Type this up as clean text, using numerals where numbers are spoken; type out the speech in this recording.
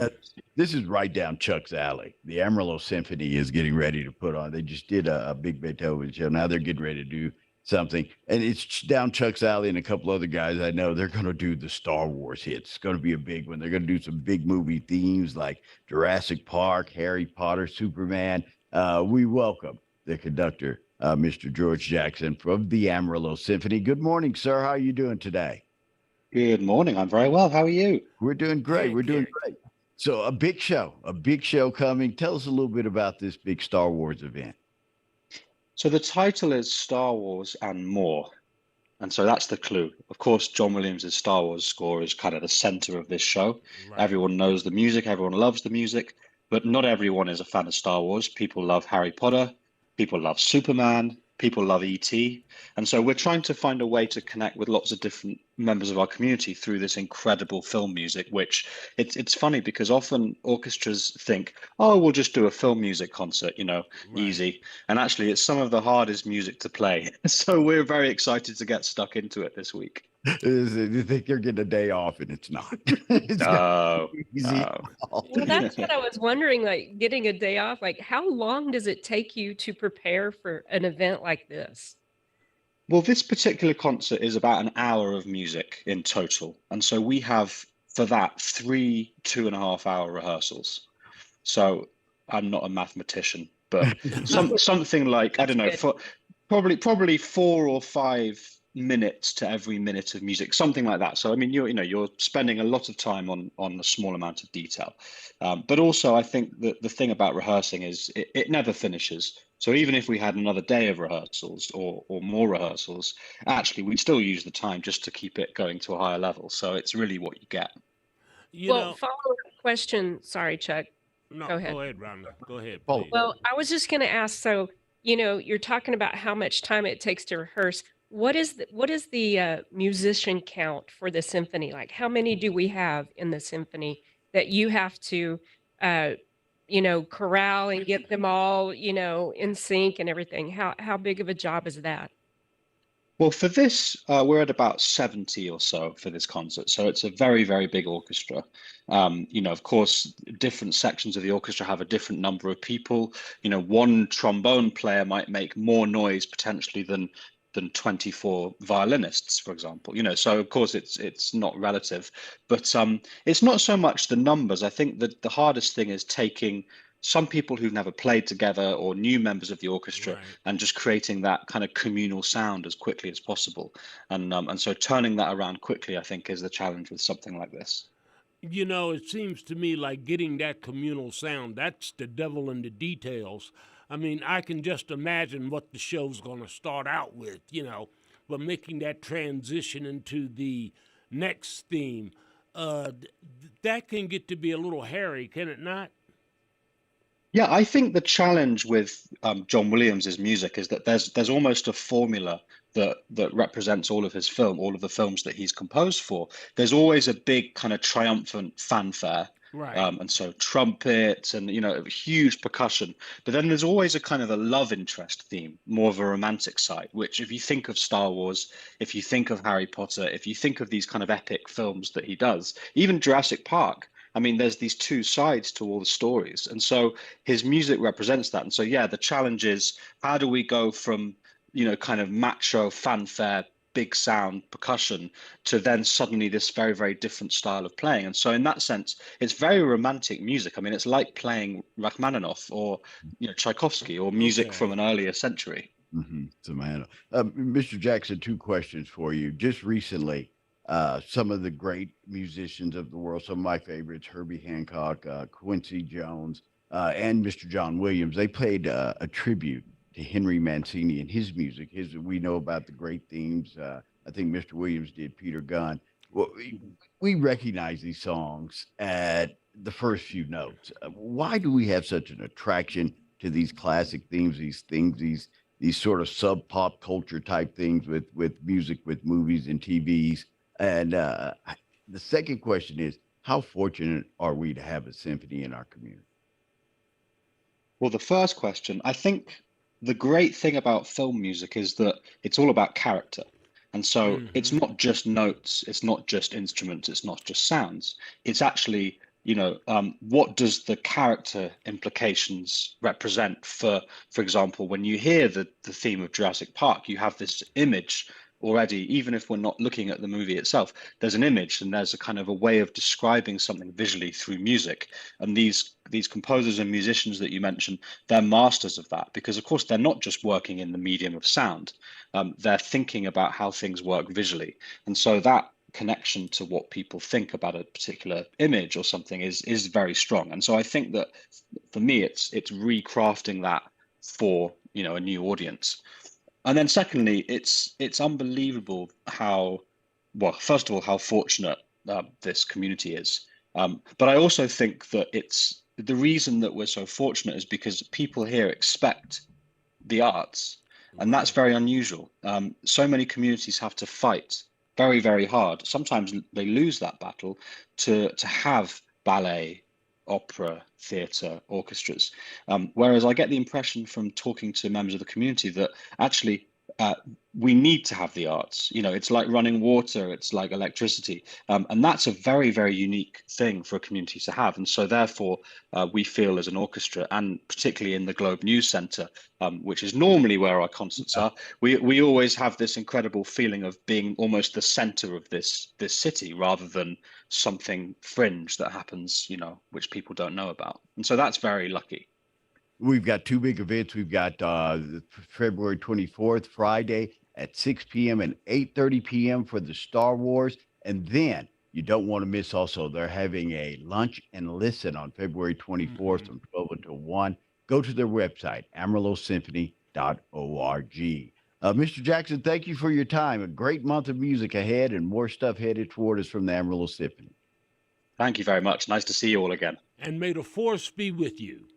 Uh, This is right down Chuck's alley. The Amarillo Symphony is getting ready to put on. They just did a big Beethoven show. Now they're getting ready to do something, and it's down Chuck's alley. And a couple other guys I know they're going to do the Star Wars hits. It's going to be a big one. They're going to do some big movie themes like Jurassic Park, Harry Potter, Superman. We welcome the conductor, Mr. George Jackson from the Amarillo Symphony. Good morning, sir. How are you doing today? Good morning. I'm very well. How are you? We're doing great. Good, We're doing good. great. So a big show coming. Tell us a little bit about this big Star Wars event. So the title is Star Wars and More. And so that's the clue. Of course, John Williams' Star Wars score is kind of the center of this show. Right. Everyone knows the music, everyone loves the music, but not everyone is a fan of Star Wars. People love Harry Potter, people love Superman, people love E.T. And so we're trying to find a way to connect with lots of different members of our community through this incredible film music, which it's funny because often orchestras think, oh, we'll just do a film music concert, Right. easy. And actually, it's some of the hardest music to play. So we're very excited to get stuck into it this week. You think you're getting a day off, and it's not. It's not No, easy no. at all. Well, that's what I was wondering, like getting a day off, like how long does it take you to prepare for an event like this? Well, this particular concert is about an hour of music in total. And so we have, for that, three 2.5 hour rehearsals. So I'm not a mathematician, but something like, I That's don't know, good. for probably 4 or 5 minutes to every minute of music, something like that. So I mean, you're spending a lot of time on a small amount of detail. But also, I think that the thing about rehearsing is it never finishes. So even if we had another day of rehearsals or more rehearsals, actually we'd still use the time just to keep it going to a higher level. So it's really what you get. You Well, know, follow-up question. Sorry, Chuck. Go no, ahead. go ahead, Rhonda. Go ahead, Oh, please. Well, I was just going to ask, so, you're talking about how much time it takes to rehearse. What is the musician count for the symphony? Like, how many do we have in the symphony that you have to, uh, corral and get them all, in sync and everything? How big of a job is that? Well, for this, we're at about 70 or so for this concert. So it's a very, very big orchestra. Of course, different sections of the orchestra have a different number of people. One trombone player might make more noise potentially than 24 violinists, for example. So of course it's not relative, but it's not so much the numbers. I think that the hardest thing is taking some people who've never played together or new members of the orchestra Right. and just creating that kind of communal sound as quickly as possible. And so turning that around quickly, I think, is the challenge with something like this. It seems to me like getting that communal sound, that's the devil in the details. I mean, I can just imagine what the show's going to start out with, but making that transition into the next theme, that can get to be a little hairy, can it not? Yeah, I think the challenge with John Williams's music is that there's almost a formula that represents all of his film, all of the films that he's composed for. There's always a big kind of triumphant fanfare, Right. and so trumpets and huge percussion. But then there's always a kind of a love interest theme, more of a romantic side. Which, if you think of Star Wars, if you think of Harry Potter, if you think of these kind of epic films that he does, even Jurassic Park. I mean, there's these two sides to all the stories. And so his music represents that. And so, yeah, the challenge is how do we go from, kind of macho fanfare, big sound percussion to then suddenly this very, very different style of playing. And so, in that sense, it's very romantic music. I mean, it's like playing Rachmaninoff or, Tchaikovsky or music from Okay. an earlier century. Samantha. Mr. Jackson, two questions for you. Just recently, some of the great musicians of the world, some of my favorites, Herbie Hancock, Quincy Jones, and Mr. John Williams, they played a tribute to Henry Mancini and his music. We know about the great themes. I think Mr. Williams did Peter Gunn. Well, we recognize these songs at the first few notes. Why do we have such an attraction to these classic themes, these sort of sub pop culture type things with music, with movies and TVs? And the second question is, how fortunate are we to have a symphony in our community? Well, the first question, I think the great thing about film music is that it's all about character. And so it's Hmm. not just notes, it's not just instruments, it's not just sounds. It's actually what does the character implications represent? For example, when you hear the theme of Jurassic Park, you have this image already. Even if we're not looking at the movie itself, there's an image, and there's a kind of a way of describing something visually through music. And these composers and musicians that you mentioned, they're masters of that, because of course they're not just working in the medium of sound. They're thinking about how things work visually, and so that connection to what people think about a particular image or something is very strong. And so I think that for me, it's recrafting that for a new audience. And then secondly, it's unbelievable how, well, first of all, how fortunate this community is. But I also think that it's the reason that we're so fortunate is because people here expect the arts, and that's very unusual. So many communities have to fight very, very hard. Sometimes they lose that battle to have ballet, opera, theatre, orchestras. Whereas I get the impression from talking to members of the community that actually we need to have the arts. It's like running water, it's like electricity. And that's a very, very unique thing for a community to have. And so therefore, we feel as an orchestra, and particularly in the Globe News Centre, which is normally where our concerts are, we always have this incredible feeling of being almost the centre of this city, rather than something fringe that happens, which people don't know about. And so that's very lucky. We've got two big events. We've got February 24th, Friday at 6 p.m. and 8:30 p.m. for the Star Wars. And then you don't want to miss also, they're having a lunch and listen on February 24th from 12 until 1. Go to their website, AmarilloSymphony.org. Mr. Jackson, thank you for your time. A great month of music ahead and more stuff headed toward us from the Amarillo Symphony. Thank you very much. Nice to see you all again. And may the force be with you.